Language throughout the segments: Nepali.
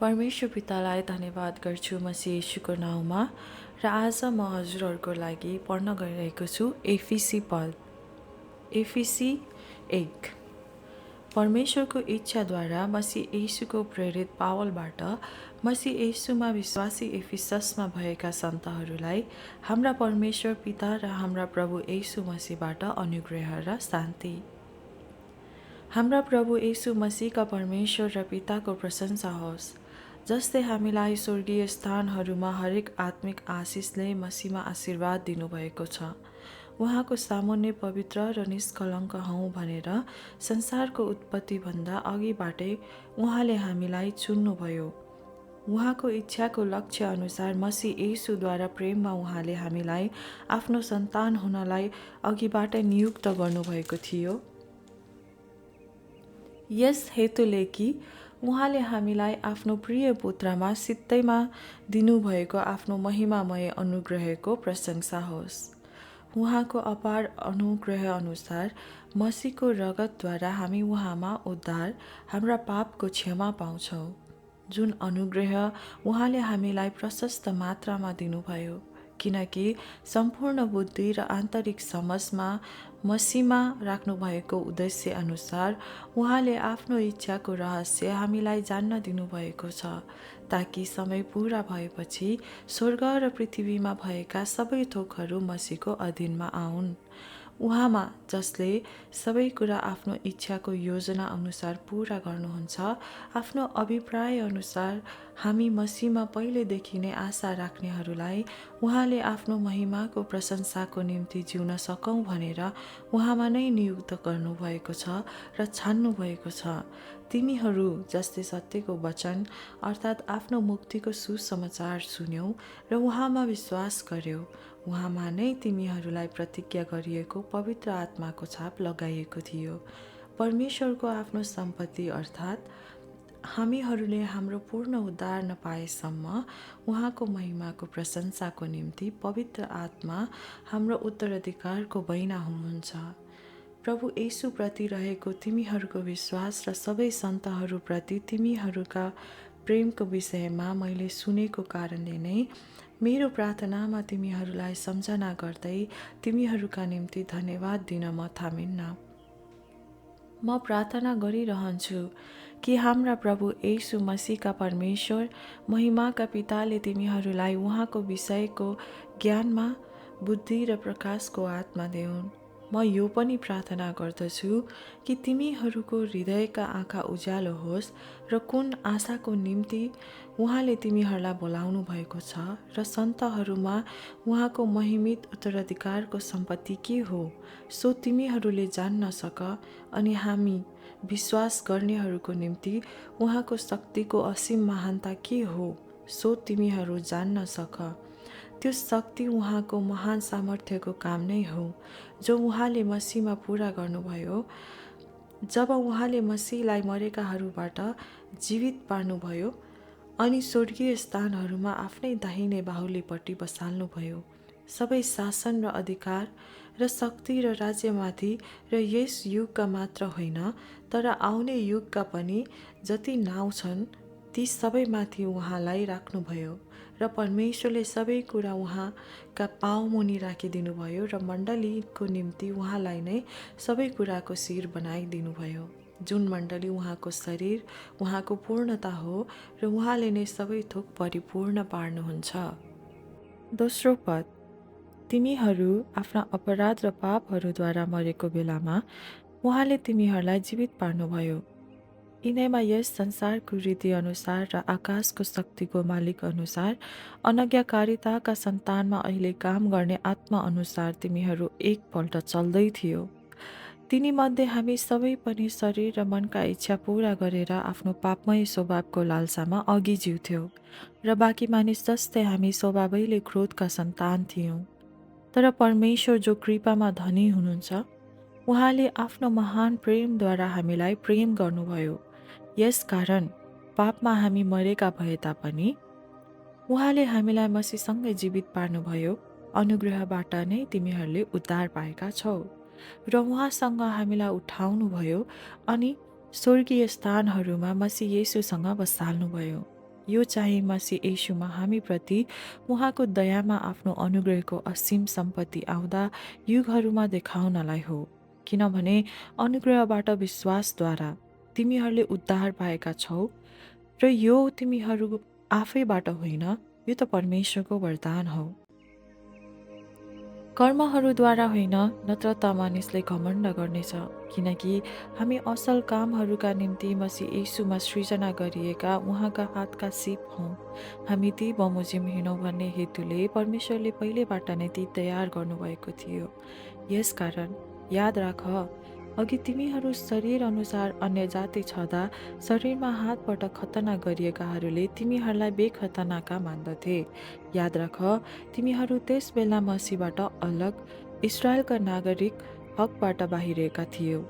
परमेश्वर पितालाई धन्यवाद गर्छु मसीह येशूको नाउँमा र आज म हजुरहरूको लागि पढ्न गइरहेको छु एफिसी पद एफिसी 1। परमेश्वरको इच्छाद्वारा मसीह येशूको प्रेरित पावलबाट मसीह येशूमा विश्वासी एफिससमा भएका सन्तहरूलाई हाम्रा परमेश्वर पिता र हाम्रा प्रभु येशू मसीहबाट अनुग्रह र शान्ति। हाम्रा प्रभु येशू मसीहका परमेश्वर र पिताको प्रशंसा होस्, जसले हामीलाई स्वर्गीय स्थानहरूमा हरेक आत्मिक आशिषले मसीहमा आशीर्वाद दिनुभएको छ। उहाँको सामुन्ने पवित्र र निष्कलङ्क हौँ भनेर संसारको उत्पत्तिभन्दा अघिबाटै उहाँले हामीलाई चुन्नुभयो। उहाँको इच्छाको लक्ष्य अनुसार मसीह येशूद्वारा प्रेममा उहाँले हामीलाई आफ्नो सन्तान हुनलाई अघिबाटै नियुक्त गर्नुभएको थियो। यस हेतुले कि उहाँले हामीलाई आफ्नो प्रिय पुत्रमा सित्तैमा दिनुभएको आफ्नो महिमामय अनुग्रहको प्रशंसा होस्। उहाँको अपार अनुग्रह अनुसार मसीहको रगतद्वारा हामी उहाँमा उद्धार, हाम्रा पापको क्षमा पाउँछौँ, जुन अनुग्रह उहाँले हामीलाई प्रशस्त मात्रामा दिनुभयो, किनकि सम्पूर्ण बुद्धि र आन्तरिक समझमा मसीहमा राख्नुभएको उद्देश्य अनुसार उहाँले आफ्नो इच्छाको रहस्य हामीलाई जान्न दिनुभएको छ, ताकि समय पुरा भएपछि स्वर्ग र पृथ्वीमा भएका सबै थोकहरू मसीहको अधीनमा आउन्। उहाँमा जसले सबै कुरा आफ्नो इच्छाको योजना अनुसार पुरा गर्नुहुन्छ, आफ्नो अभिप्राय अनुसार हामी मसीहमा पहिलेदेखि नै आशा राख्नेहरूलाई उहाँले आफ्नो महिमाको प्रशंसाको निम्ति जिउन सकौँ भनेर उहाँमा नै नियुक्त गर्नुभएको छ र छान्नुभएको छ। तिमीहरू जसले सत्यको वचन अर्थात् आफ्नो मुक्तिको सुसमाचार सुन्यौ र उहाँमा विश्वास गर्यौ, उहाँमा नै तिमीहरूलाई प्रतिज्ञा गरिएको पवित्र आत्माको छाप लगाइएको थियो। परमेश्वरको आफ्नो सम्पत्ति अर्थात् हामीहरूले हाम्रो पूर्ण उद्धार नपाएसम्म उहाँको महिमाको प्रशंसाको निम्ति पवित्र आत्मा हाम्रो उत्तराधिकारको बैना हुनुहुन्छ। प्रभु येशूप्रति रहेको तिमीहरूको विश्वास र सबै सन्तहरूप्रति तिमीहरूका प्रेमको विषयमा मैले सुनेको कारणले नै मेरो प्रार्थनामा तिमीहरूलाई सम्झना गर्दै तिमीहरूका निम्ति धन्यवाद दिन म थामिन्न। म प्रार्थना गरिरहन्छु कि हाम्रा प्रभु येशू मसीहका परमेश्वर महिमाका पिताले तिमीहरूलाई उहाँको विषयको ज्ञानमा बुद्धि र प्रकाशको आत्मा देऊन्। म यो पनि प्रार्थना गर्दछु कि तिमीहरूको हृदयका आँखा उज्यालो होस् र कुन आशाको निम्ति उहाँले तिमीहरूलाई बोलाउनु भएको छ र सन्तहरूमा उहाँको महिमित उत्तराधिकारको सम्पत्ति के हो सो तिमीहरूले जान्न सक, अनि हामी विश्वास गर्नेहरूको निम्ति उहाँको शक्तिको असीम महानता के हो सो तिमीहरू जान्न सक। त्यो शक्ति उहाँको महान सामर्थ्यको काम नै हो, जो उहाँले मसीहमा पुरा गर्नुभयो जब उहाँले मसीहलाई मरेकाहरूबाट जीवित पार्नुभयो अनि स्वर्गीय स्थानहरूमा आफ्नै दाहिने बाहुलीपट्टि बसाल्नुभयो। सबै शासन र अधिकार र शक्ति र राज्यमाथि र यस युगका मात्र होइन तर आउने युगका पनि जति नाउँ छन् ती सबैमाथि उहाँलाई राख्नुभयो र परमेश्वरले सबै कुरा उहाँका पाउमुनि राखिदिनुभयो र मण्डलीको निम्ति उहाँलाई नै सबै कुराको शिर बनाइदिनुभयो, जुन मण्डली उहाँको शरीर, उहाँको पूर्णता हो र उहाँले नै सबै थोक परिपूर्ण पार्नुहुन्छ। दोस्रो पद, तिमीहरू आफ्ना अपराध र पापहरूद्वारा मरेको बेलामा उहाँले तिमीहरूलाई जीवित पार्नुभयो। यिनैमा यस संसारको रीति अनुसार र आकाशको शक्तिको मालिक अनुसार अनज्ञाकारिताका सन्तानमा अहिले काम गर्ने आत्मा अनुसार तिमीहरू एकपल्ट चल्दै थियो। तिनीमध्ये हामी सबै पनि शरीर र मनका इच्छा पूरा गरेर आफ्नो पापमय स्वभावको लालसामा अघि जिउँथ्यौँ र बाँकी मानिस जस्तै हामी स्वभावैले क्रोधका सन्तान थियौँ। तर परमेश्वर जो कृपामा धनी हुनुहुन्छ, उहाँले आफ्नो महान प्रेमद्वारा हामीलाई प्रेम गर्नुभयो। यस कारण पापमा हामी मरेका भए तापनि उहाँले हामीलाई मसीहसँगै जीवित पार्नुभयो। अनुग्रहबाट नै तिमीहरूले उद्धार पाएका छौ र उहाँसँग हामीलाई उठाउनुभयो अनि स्वर्गीय स्थानहरूमा मसीह येशूसँग बसाल्नुभयो। यो चाहिँ मसीह येशूमा हामीप्रति उहाँको दयामा आफ्नो अनुग्रहको असीम सम्पत्ति आउँदा युगहरूमा देखाउनलाई हो। किनभने अनुग्रहबाट विश्वासद्वारा तिमीहरूले उद्धार पाएका छौ र यो तिमीहरू आफैबाट होइन, यो त परमेश्वरको वरदान हो। कर्महरूद्वारा होइन, नत्र त मानिसले घमण्ड गर्नेछ। किनकि हामी असल कामहरूका निम्ति मसीह येशूमा सृजना गरिएका उहाँका हातका सीप हौँ। हामी ती बमोजिम हिँडौँ भन्ने हेतुले परमेश्वरले पहिलेबाट नै ती तयार गर्नुभएको थियो। यसकारण याद राख, अघि तिमीहरू शरीर अनुसार अन्य जाति छँदा शरीरमा हातबाट खतना गरिएकाहरूले तिमीहरूलाई बेखतनाका मान्दथे। याद राख, तिमीहरू त्यस बेला मसीहबाट अलग, इस्राएलका नागरिक, हकबाट बाहिरिएका थियौ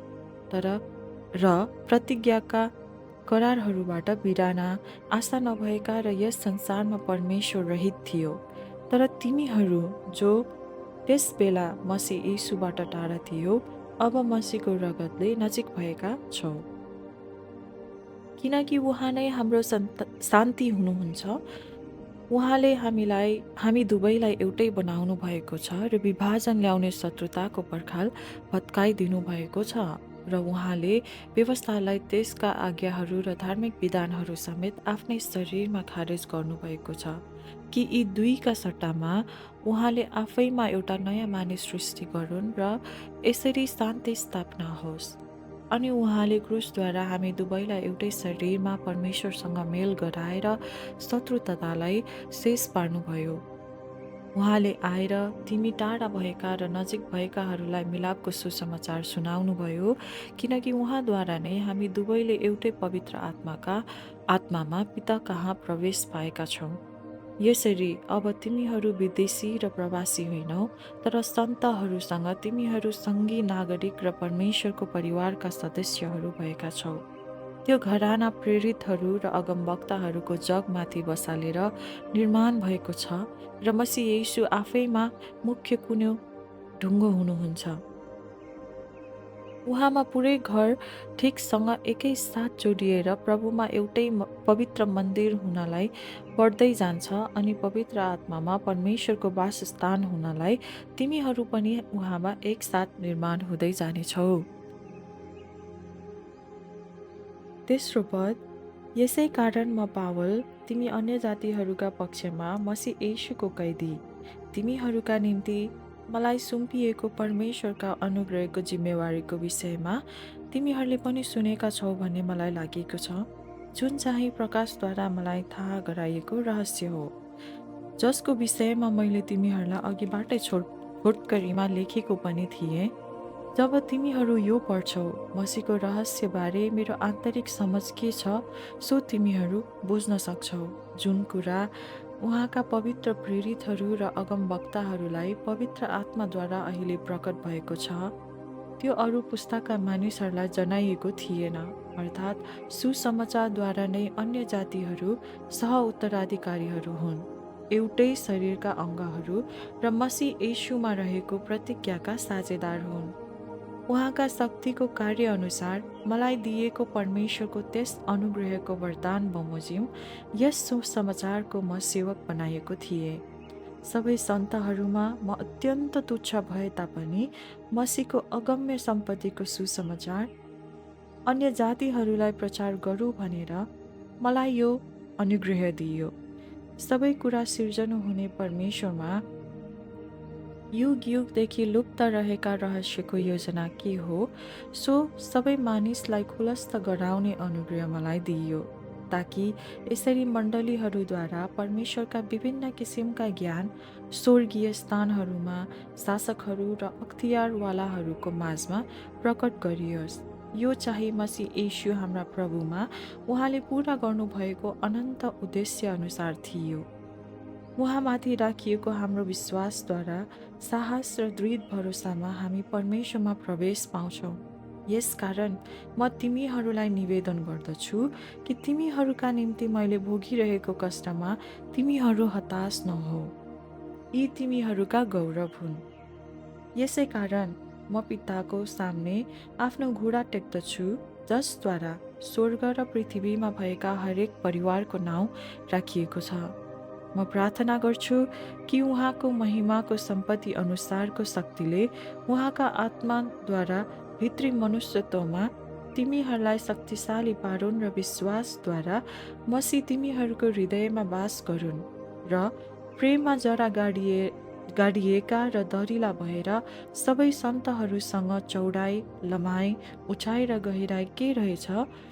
र प्रतिज्ञाका करारहरूबाट बिराना, आशा नभएका र यस संसारमा परमेश्वर रहित थियो। तर तिमीहरू जो त्यस बेला मसीह येशूबाट टाढा थियौ, अब मसीहको रगतले नजिक भएका छौ। किनकि उहाँ नै हाम्रो शान्ति हुनुहुन्छ। उहाँले हामी दुवैलाई एउटै बनाउनु भएको छ र विभाजन ल्याउने शत्रुताको पर्खाल भत्काइदिनु भएको छ। र उहाँले व्यवस्थालाई, त्यसका आज्ञाहरू र धार्मिक विधानहरू समेत आफ्नै शरीरमा खारेज गर्नुभएको छ कि यी दुईका सट्टामा उहाँले आफैमा एउटा नयाँ मानिस सृष्टि गरून् र यसरी शान्ति स्थापना होस्। अनि उहाँले क्रुसद्वारा हामी दुवैलाई एउटै शरीरमा परमेश्वरसँग मेल गराएर शत्रुतालाई शेष पार्नुभयो। उहाँले आएर तिमी टाढा भएका र नजिक भएकाहरूलाई मिलापको सुसमाचार सुनाउनुभयो, किनकि उहाँद्वारा नै हामी दुवैले एउटै पवित्र आत्मामा पिता कहाँ प्रवेश पाएका छौँ। यसरी अब तिमीहरू विदेशी र प्रवासी होइनौ, तर सन्तहरूसँग तिमीहरू सङ्गी नागरिक र परमेश्वरको परिवारका सदस्यहरू भएका छौ। त्यो घराना प्रेरितहरू र अगमवक्ताहरूको जगमाथि बसालेर निर्माण भएको छ र मसीह येशू आफैमा मुख्य कुनो ढुङ्गो हुनुहुन्छ। उहाँमा पुरै घर ठिकसँग एकै साथ जोडिएर प्रभुमा एउटै पवित्र मन्दिर हुनलाई बढ्दै जान्छ अनि पवित्र आत्मामा परमेश्वरको वासस्थान हुनलाई तिमीहरू पनि उहाँमा एकसाथ निर्माण हुँदै जानेछौ। तेस्रो पद, यसै कारण म पावल, तिमी अन्य जातिहरूका पक्षमा मसीह येशूको कैदी, तिमीहरूका निम्ति मलाई सुम्पिएको परमेश्वरका अनुग्रहको जिम्मेवारीको विषयमा तिमीहरूले पनि सुनेका छौ भन्ने मलाई लागेको छ, जुन चाहिँ प्रकाशद्वारा मलाई थाहा गराइएको रहस्य हो, जसको विषयमा मैले तिमीहरूलाई अघिबाटै छोटकरीमा लेखेको पनि थिएँ। जब तिमीहरू यो पढ्छौ, मसीहको रहस्यबारे मेरो आन्तरिक समझ के छ सो तिमीहरू बुझ्न सक्छौ, जुन कुरा उहाँका पवित्र प्रेरितहरू र अगमवक्ताहरूलाई पवित्र आत्माद्वारा अहिले प्रकट भएको छ। त्यो अरू पुस्ताका मानिसहरूलाई जनाइएको थिएन, अर्थात् सुसमाचारद्वारा नै अन्य जातिहरू सह उत्तराधिकारीहरू हुन्, एउटै शरीरका अङ्गहरू र मसीह येशूमा रहेको प्रतिज्ञाका साझेदार हुन्। उहाँका शक्तिको कार्यअनुसार मलाई दिएको परमेश्वरको त्यस अनुग्रहको वरदान बमोजिम यस सुसमाचारको म सेवक बनाइएको थिएँ। सबै सन्तहरूमा म अत्यन्त तुच्छ भए तापनि मसीहको अगम्य सम्पत्तिको सुसमाचार अन्य जातिहरूलाई प्रचार गरौँ भनेर मलाई यो अनुग्रह दिइयो। सबै कुरा सिर्जना हुने परमेश्वरमा युग युगदेखि लुप्त रहेका रहस्यको योजना के हो सो सबै मानिसलाई खुलस्त गराउने अनुग्रह मलाई दिइयो, ताकि यसरी मण्डलीहरूद्वारा परमेश्वरका विभिन्न किसिमका ज्ञान स्वर्गीय स्थानहरूमा शासकहरू र अख्तियारवालाहरूको माझमा प्रकट गरियोस्। यो चाहिँ मसीह येशू हाम्रा प्रभुमा उहाँले पूरा गर्नुभएको अनन्त उद्देश्य अनुसार थियो। उहाँमाथि राखिएको हाम्रो विश्वासद्वारा साहस र दृढ भरोसामा हामी परमेश्वरमा प्रवेश पाउँछौँ। यसकारण म तिमीहरूलाई निवेदन गर्दछु कि तिमीहरूका निम्ति मैले भोगिरहेको कष्टमा तिमीहरू हताश नहौ। यी तिमीहरूका गौरव हुन्। यसै कारण म पिताको सामने आफ्नो घुँडा टेक्दछु, जसद्वारा स्वर्ग र पृथ्वीमा भएका हरेक परिवारको नाउँ राखिएको छ। म प्रार्थना गर्छु कि उहाँको महिमाको सम्पत्ति अनुसारको शक्तिले उहाँका आत्माद्वारा भित्री मनुष्यत्वमा तिमीहरूलाई शक्तिशाली पारुन् र विश्वासद्वारा मसी तिमीहरूको हृदयमा वास गरून् र प्रेममा जरा गाडिएका र दरिला भएर सबै सन्तहरूसँग चौडाइ, लम्बाइ, उचाइ र गहिराइ के रहेछ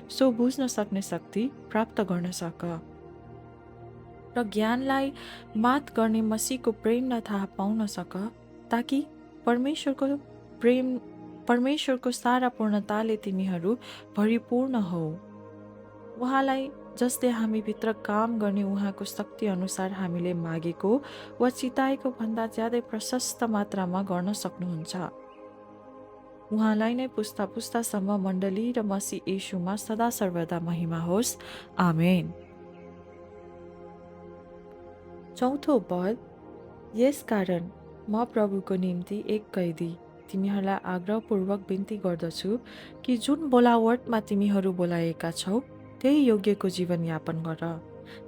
सो बुझ्न सक्ने शक्ति प्राप्त गर्न सक र ज्ञानलाई मात गर्ने मसीहको प्रेमलाई थाहा पाउन सक, ताकि परमेश्वरको सारा पूर्णताले तिमीहरू भरिपूर्ण हौ। उहाँलाई जसले हामीभित्र काम गर्ने उहाँको शक्ति अनुसार हामीले मागेको वा चिताएको भन्दा ज्यादै प्रशस्त मात्रामा गर्न सक्नुहुन्छ। उहाँलाई नै पुस्ता पुस्तासम्म मण्डली र मसीह यीशुमा सदा सर्वदा महिमा होस्। आमेन। चौथो पद, यसकारण म प्रभुको निम्ति एक कैदी तिमीहरूलाई आग्रहपूर्वक बिन्ती गर्दछु कि जुन बोलावटमा तिमीहरू बोलाएका छौ त्यही योग्यको जीवनयापन गर,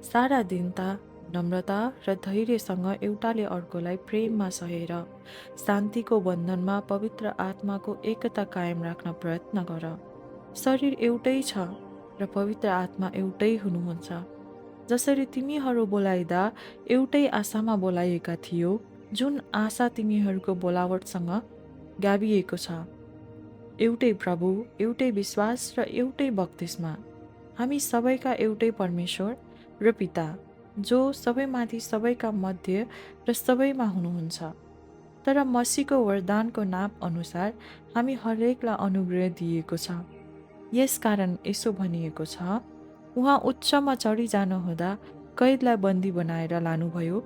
सारा दीनता, नम्रता र धैर्यसँग एउटाले अर्कोलाई प्रेममा सहेर शान्तिको बन्धनमा पवित्र आत्माको एकता कायम राख्न प्रयत्न गर। शरीर एउटै छ र पवित्र आत्मा एउटै हुनुहुन्छ। जसरी तिमीहरू बोलाइदा एउटै आशामा बोलाइएका थियो, जुन आशा तिमीहरूको बोलावटसँग गाभिएको छ, एउटै प्रभु, एउटै विश्वास र एउटै बप्तिस्मा, हामी सबैका एउटै परमेश्वर र पिता, जो सबैमाथि सबैका मध्य र सबैमा हुनुहुन्छ। तर मसीहको वरदानको नाप अनुसार हामी हरेकलाई अनुग्रह दिएको छ। यसकारण यसो भनिएको छ, उहाँ उच्चमा चढी जानुहुँदा कैदलाई बन्दी बनाएर लानुभयो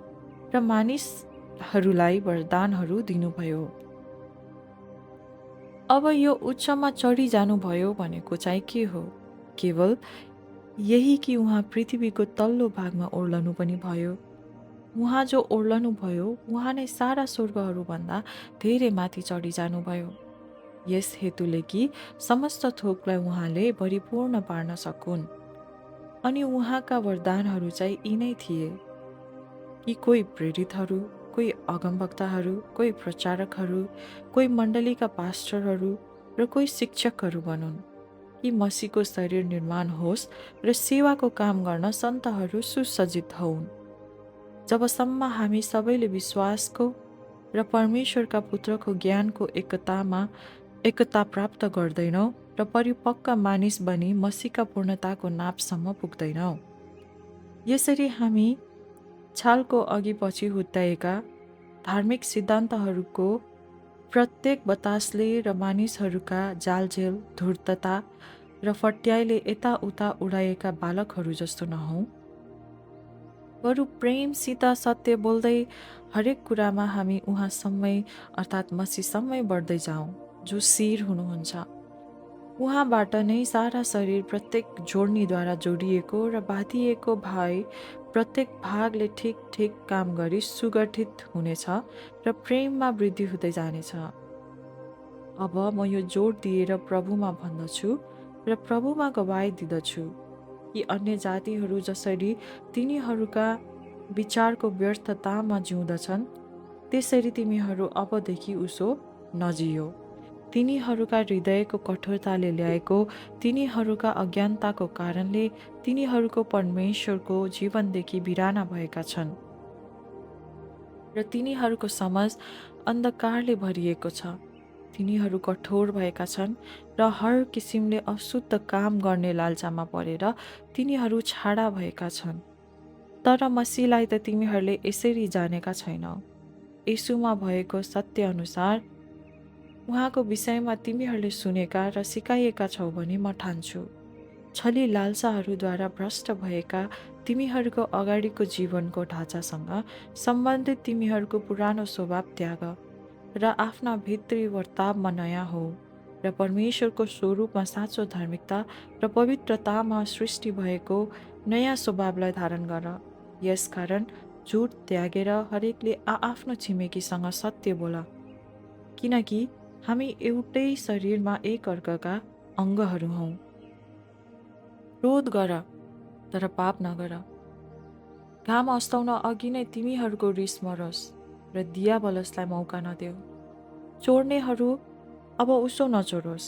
र मानिसहरूलाई वरदानहरू दिनुभयो। अब यो उच्चमा चढी जानुभयो भनेको चाहिँ के हो? केवल यही कि उहाँ पृथ्वीको तल्लो भागमा ओर्लनु पनि भयो। उहाँ जो ओर्लनु भयो, उहाँ नै सारा स्वर्गहरूभन्दा धेरै माथि चढी जानुभयो। यस हेतुले कि समस्त थोकलाई उहाँले परिपूर्ण पार्न सकुन्। अनि उहाँका वरदानहरू चाहिँ यी नै थिए कि कोही प्रेरितहरू, कोही अगमवक्ताहरू, कोही प्रचारकहरू, कोही मण्डलीका पास्टरहरू र कोही शिक्षकहरू बनुन्, कि मसीहको शरीर निर्माण होस् र सेवाको काम गर्न सन्तहरू सुसज्जित हौन्, जबसम्म हामी सबैले विश्वासको र परमेश्वरका पुत्रको ज्ञानको एकता प्राप्त गर्दैनौँ र परिपक्व मानिस बनी मसीहका पूर्णताको नापसम्म पुग्दैनौँ। यसरी हामी छालको अघि पछि हुत्याएका धार्मिक सिद्धान्तहरूको प्रत्येक बतासले र मानिसहरूका जालझेल, धूर्तता र फट्याइले यताउता उडाएका बालकहरू जस्तो नहौँ। बरु प्रेमसित सत्य बोल्दै हरेक कुरामा हामी उहाँसँगै अर्थात् मसीहसँगै बढ्दै जाउँ, जो शिर हुनुहुन्छ। उहाँबाट नै सारा शरीर प्रत्येक जोड्नीद्वारा जोडिएको र बाँधिएको भए प्रत्येक भागले ठिक ठिक काम गरी सुगठित हुनेछ र प्रेममा वृद्धि हुँदै जानेछ। अब म यो जोड दिएर प्रभुमा भन्दछु र प्रभुमा गवाई दिँदछु कि अन्य जातिहरू जसरी तिनीहरूका विचारको व्यर्थतामा जिउँदछन्, त्यसरी तिमीहरू अबदेखि उसो नजियो। तिनीहरूका हृदयको कठोरताले ल्याएको तिनीहरूका अज्ञानताको कारणले तिनीहरूको परमेश्वरको जीवनदेखि बिराना भएका छन् र तिनीहरूको समझ अन्धकारले भरिएको छ। तिनीहरू कठोर भएका छन् र हर किसिमले अशुद्ध काम गर्ने लालचामा परेर तिनीहरू छाडा भएका छन्। तर मसीहलाई त तिमीहरूले यसरी जानेका छैनौ। यीशुमा भएको सत्य अनुसार उहाँको विषयमा तिमीहरूले सुनेका र सिकाइएका छौ भने म ठान्छु। छली लालसाहरूद्वारा भ्रष्ट भएका तिमीहरूको अगाडिको जीवनको ढाँचासँग सम्बन्धित तिमीहरूको पुरानो स्वभाव त्याग र आफ्ना भित्री वर्तावमा नयाँ हो र परमेश्वरको स्वरूपमा साँचो धार्मिकता र पवित्रतामा सृष्टि भएको नयाँ स्वभावलाई धारण गर। यसकारण झुट त्यागेर हरेकले आआफ्नो छिमेकीसँग सत्य बोल, किनकि हामी एउटै शरीरमा एक अर्काका अङ्गहरू हौँ। क्रोध गर तर पाप नगर। घाम अस्ताउन अघि नै तिमीहरूको रिस मरोस् र दियाबलसलाई मौका नदेऊ। चोर्नेहरू अब उसो नचोरोस्,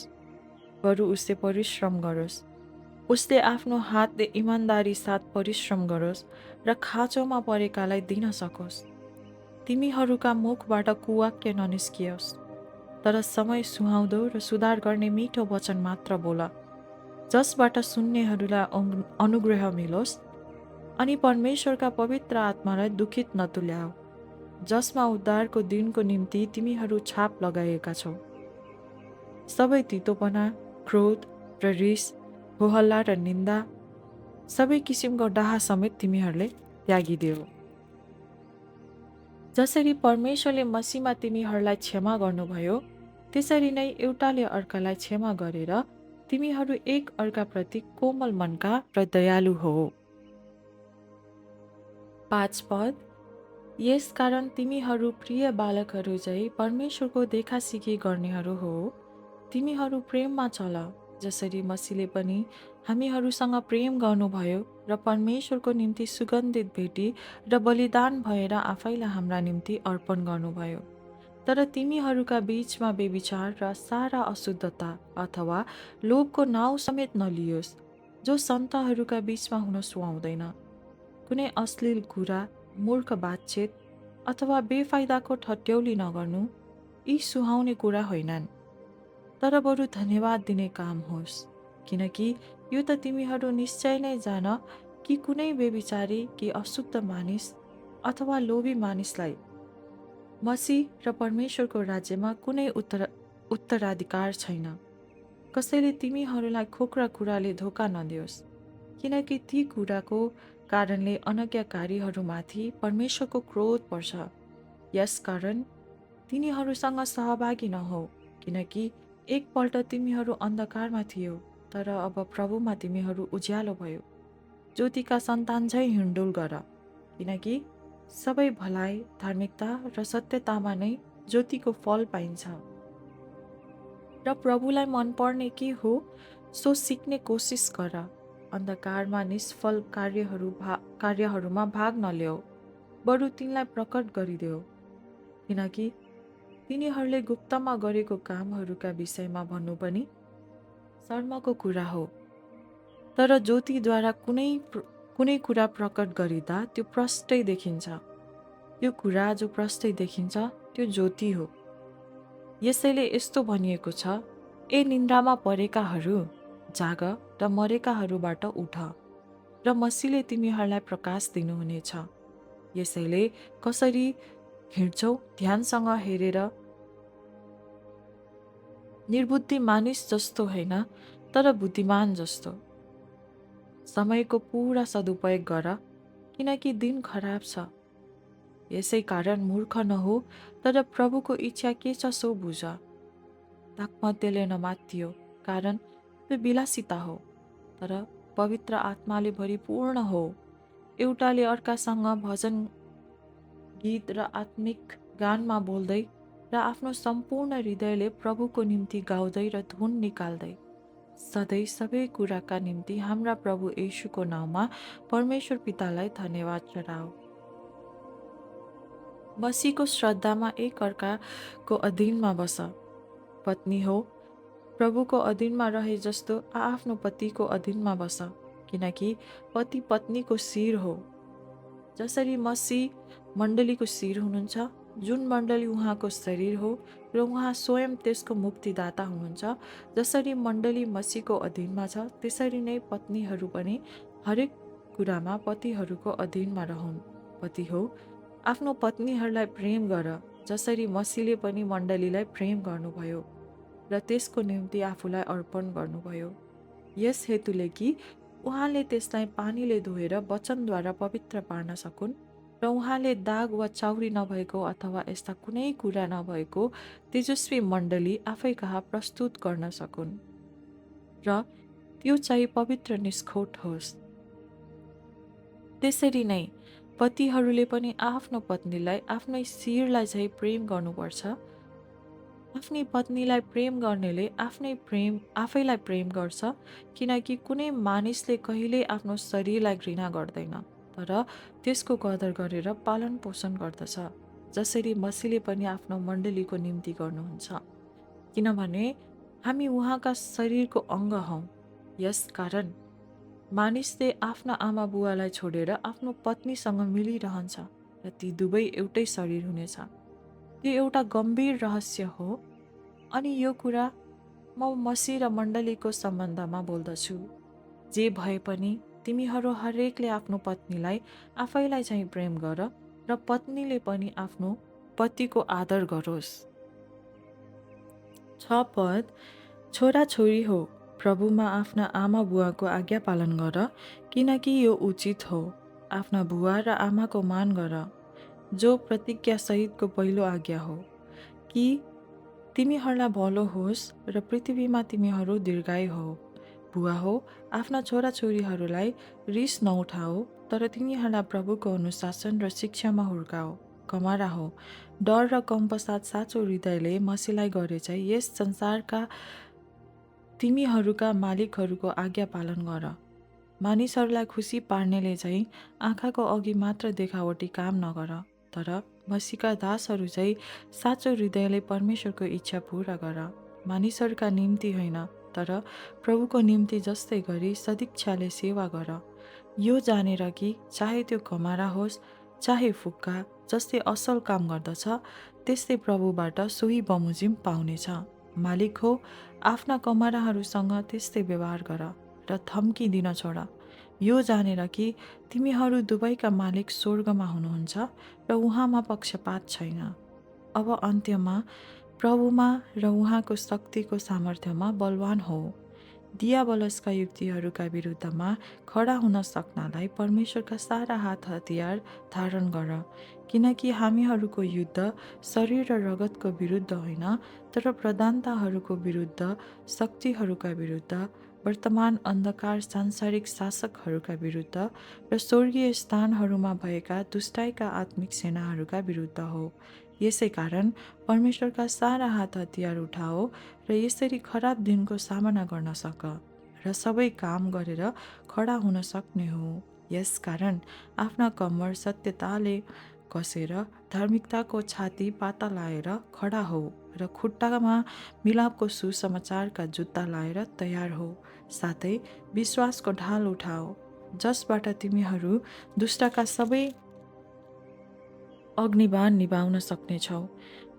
बरु उसले परिश्रम गरोस्। उसले आफ्नो हातले इमान्दारी साथ परिश्रम गरोस् र खाँचोमा परेकालाई दिन सकोस्। तिमीहरूका मुखबाट कुवाक्य ननिस्कियोस्, तर समय सुहाउँदो र सुधार गर्ने मिठो वचन मात्र बोल, जसबाट सुन्नेहरूलाई अनुग्रह मिलोस् अनि परमेश्वरका पवित्र आत्मालाई दुखित नतुल्याऊ, जसमा उद्धारको दिनको निम्ति तिमीहरू छाप लगाएका छौ। सबै तितोपना, क्रोध र रिस, होहल्ला र निन्दा, सबै किसिमको डाहा समेत तिमीहरूले त्यागिदेऊ। जसरी परमेश्वरले मसीहमा तिमीहरूलाई क्षमा गर्नुभयो, त्यसरी नै एउटाले अर्कालाई क्षमा गरेर तिमीहरू एक अर्काप्रति कोमल मनका र दयालु हो। 5 पद, यस कारण तिमीहरू प्रिय बालकहरू झै परमेश्वरको देखासिखी गर्नेहरू हो। तिमीहरू प्रेममा चल, जसरी मसीहले पनि हामीहरूसँग प्रेम गर्नुभयो र परमेश्वरको निम्ति सुगन्धित भेटी र बलिदान भएर आफैलाई हाम्रा निम्ति अर्पण गर्नुभयो। तर तिमीहरूका बीचमा बेविचार र सारा अशुद्धता अथवा लोभको नाउँ समेत नलियोस्, जो सन्तहरूका बीचमा हुन सुहाउँदैन। कुनै अश्लील कुरा, मूर्ख बातचीत अथवा बेफाइदाको ठट्यौली नगर्नु यी सुहाउने कुरा होइनन्, तर बरु धन्यवाद दिने काम होस्, किनकि यो त तिमीहरू निश्चय नै जान कि कुनै बेविचारी कि अशुद्ध मानिस अथवा लोभी मानिसलाई मसीह र परमेश्वरको राज्यमा कुनै उत्तराधिकार छैन। कसैले तिमीहरूलाई खोक्रा कुराले धोका नदियोस्, किनकि ती कुराको कारणले अनज्ञाकारीहरूमाथि परमेश्वरको क्रोध पर्छ। यसकारण तिनीहरूसँग सहभागी नहो, किनकि एकपल्ट तिमीहरू अन्धकारमा थियो, तर अब प्रभुमा तिमीहरू उज्यालो भयो। ज्योतिका सन्तान झै हिँडडुल गर, किनकि सबै भलाइ, धार्मिकता र सत्यतामा नै ज्योतिको फल पाइन्छ। र प्रभुलाई मनपर्ने के हो सो सिक्ने कोसिस गर। अन्धकारमा निष्फल कार्यहरूमा भाग नल्याऊ, बरु तिनलाई प्रकट गरिदेऊ, किनकि तिनीहरूले गुप्तमा गरेको कामहरूका विषयमा भन्नु पनि शर्मको कुरा हो। तर ज्योतिद्वारा कुनै कुरा प्रकट गरिँदा त्यो प्रष्टै देखिन्छ। त्यो कुरा जो प्रष्टै देखिन्छ त्यो ज्योति हो। यसैले यस्तो भनिएको छ, ए निन्द्रामा परेकाहरू, जाग र मरेकाहरूबाट उठ र मसीहले तिमीहरूलाई प्रकाश दिनुहुनेछ। यसैले कसरी हिँड्छौ ध्यानसँग हेरेर, निर्बुद्धि मानिस जस्तो होइन, तर बुद्धिमान जस्तो। समयको पूरा सदुपयोग गर, किनकि दिन खराब छ। यसै कारण मूर्ख नहो, तर प्रभुको इच्छा के छ सो बुझ। दागमध्यले नमात्तियो, कारण त्यो विलासिता हो, तर पवित्र आत्माले भरिपूर्ण हो। एउटाले अर्कासँग भजन, गीत र आत्मिक गानमा बोल्दै र आफ्नो सम्पूर्ण हृदयले प्रभुको निम्ति गाउँदै र धुन निकाल्दै सधैँ सबै कुराका निम्ति हाम्रा प्रभु येशूको नाउँमा परमेश्वर पितालाई धन्यवाद चढाऊ। मसीहको श्रद्धामा एक अर्काको अधीनमा बस। पत्नी हो, प्रभुको अधीनमा रहे जस्तो आफ्नो पतिको अधीनमा बस, किनकि पति पत्नीको शिर हो। जसरी मसीह मण्डलीको शिर हुनुहुन्छ, जुन मण्डली उहाँको शरीर हो र उहाँ स्वयं त्यसको मुक्तिदाता हुनुहुन्छ। जसरी मण्डली मसीहको अधीनमा छ, त्यसरी नै पत्नीहरू पनि हरेक कुरामा पतिहरूको अधीनमा रहन्। पति हो, आफ्नो पत्नीहरूलाई प्रेम गर, जसरी मसीहले पनि मण्डलीलाई प्रेम गर्नुभयो र त्यसको निम्ति आफूलाई अर्पण गर्नुभयो, यस हेतुले कि उहाँले त्यसलाई पानीले धोएर वचनद्वारा पवित्र पार्न सकुन् र उहाँले दाग वा चाउरी नभएको अथवा यस्ता कुनै कुरा नभएको तेजस्वी मण्डली आफै कहाँ प्रस्तुत गर्न सकुन् र त्यो चाहिँ पवित्र निष्खोट होस्। त्यसरी नै पतिहरूले पनि आफ्नो पत्नीलाई आफ्नै शिरलाई झै प्रेम गर्नुपर्छ। आफ्नी पत्नीलाई प्रेम गर्नेले आफैलाई प्रेम गर्छ, किनकि कुनै मानिसले कहिल्यै आफ्नो शरीरलाई घृणा गर्दैन, तर त्यसको कदर गरेर पालन पोषण गर्दछ, जसरी मसीहले पनि आफ्नो मण्डलीको निम्ति गर्नुहुन्छ, किनभने हामी उहाँका शरीरको अङ्ग हौँ। यसकारण मानिसले आफ्ना आमा बुवालाई छोडेर आफ्नो पत्नीसँग मिलिरहन्छ र ती दुवै एउटै शरीर हुनेछ। यो एउटा गम्भीर रहस्य हो, अनि यो कुरा म मसीह र मण्डलीको सम्बन्धमा बोल्दछु। जे भए पनि तिमीहरू हरेकले आफ्नो पत्नीलाई आफैलाई चाहिँ प्रेम गर र पत्नीले पनि आफ्नो पतिको आदर गरोस्। 6 पद, छोराछोरी हो, प्रभुमा आफ्ना आमा बुवाको आज्ञा पालन गर, किनकि यो उचित हो। आफ्ना बुवा र आमाको मान गर, जो प्रतिज्ञा सहितको पहिलो आज्ञा हो, कि तिमीहरूलाई भलो होस् र पृथ्वीमा तिमीहरू दीर्घायु हो। बुवा हो, आफ्ना छोराछोरीहरूलाई रिस नउठाओ, तर तिनीहरूलाई प्रभुको अनुशासन र शिक्षामा हुर्काओ। कमारा हो, डर र कम पश्चात साँचो हृदयले मसीहलाई गरे चाहिँ यस संसारका तिमीहरूका मालिकहरूको आज्ञा पालन गर। मानिसहरूलाई खुसी पार्नेले चाहिँ आँखाको अघि मात्र देखावटी काम नगर, तर मसीहका दासहरू चाहिँ साँचो हृदयले परमेश्वरको इच्छा पूरा गर। मानिसहरूका निम्ति होइन, तर प्रभुको निम्ति जस्तै गरी सदिच्छाले सेवा गर, यो जानेर कि चाहे त्यो कमारा होस् चाहे फुक्का, जस्तै असल काम गर्दछ त्यस्तै प्रभुबाट सोही बमोजिम पाउनेछ। मालिक हो, आफ्ना कमाराहरूसँग त्यस्तै व्यवहार गर र धम्की दिन छोड, यो जानेर कि तिमीहरू दुवैका मालिक स्वर्गमा हुनुहुन्छ र उहाँमा पक्षपात छैन। अब अन्त्यमा प्रभुमा र उहाँको शक्तिको सामर्थ्यमा बलवान हो। दियाबलसका युक्तिहरूका विरुद्धमा खडा हुन सक्नलाई परमेश्वरका सारा हात हतियार धारण गर, किनकि हामीहरूको युद्ध शरीर र रगतको विरुद्ध होइन, तर प्रधानताहरूको विरुद्ध, शक्तिहरूका विरुद्ध, वर्तमान अन्धकार सांसारिक शासकहरूका विरुद्ध र स्वर्गीय स्थानहरूमा भएका दुष्टाइका आत्मिक सेनाहरूका विरुद्ध हो। यसै कारण परमेश्वरका सारा हात हतियार उठाओ र यसरी खराब दिनको सामना गर्न सक र सबै काम गरेर खडा हुन सक्ने हो। यसकारण आफ्ना कम्मर सत्यताले कसेर धार्मिकताको छाती पाता लाएर खडा हो र खुट्टामा मिलापको सुसमाचारका जुत्ता लाएर तयार हो, साथै विश्वासको ढाल उठाओ, जसबाट तिमीहरू दुष्टका सबै अग्निबाण निभाउन सक्नेछौ।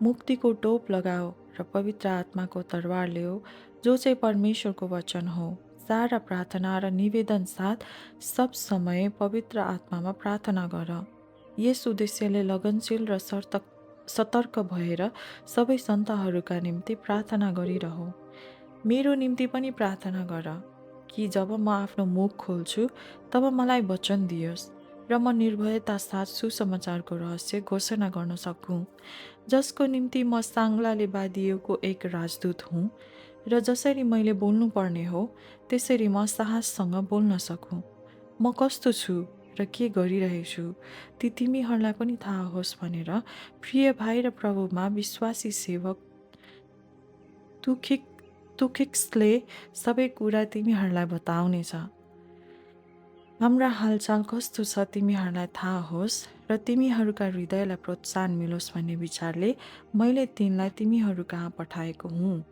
मुक्तिको टोप लगाओ र पवित्र आत्माको तरवार ल्याओ, जो चाहिँ परमेश्वरको वचन हो। सारा प्रार्थना र निवेदन साथ सब समय पवित्र आत्मामा प्रार्थना गर। यस उद्देश्यले लगनशील र सतर्क भएर सबै सन्तहरूका निम्ति प्रार्थना गरिरहो। मेरो निम्ति पनि प्रार्थना गर, कि जब म आफ्नो मुख खोल्छु तब मलाई वचन दियोस् र म निर्भयता साथ सुसमाचारको रहस्य घोषणा गर्न सकूँ, जसको निम्ति म साङ्लाले बाँधिएको एक राजदूत हुँ, र जसरी मैले बोल्नु पर्ने हो त्यसरी म साहससँग बोल्न सकूँ। म कस्तो छु र के गरिरहेछु ती तिमीहरूलाई पनि थाहा होस् भनेर प्रिय भाइ र प्रभुमा विश्वासी सेवक तुखिक्सले सबै कुरा तिमीहरूलाई बताउनेछ। हाम्रा हालचाल कस्तो छ तिमीहरूलाई थाहा होस् र तिमीहरूका हृदयलाई प्रोत्साहन मिलोस् भन्ने विचारले मैले तिनलाई तिमीहरू कहाँ पठाएको हुँ।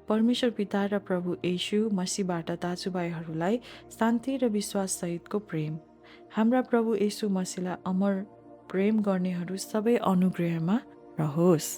परमेश्वर पिता र प्रभु येशू मसीहबाट दाजुभाइहरूलाई शान्ति र विश्वास सहितको प्रेम। हाम्रा प्रभु येशू मसीहलाई अमर प्रेम गर्नेहरू सबै अनुग्रहमा रहोस्।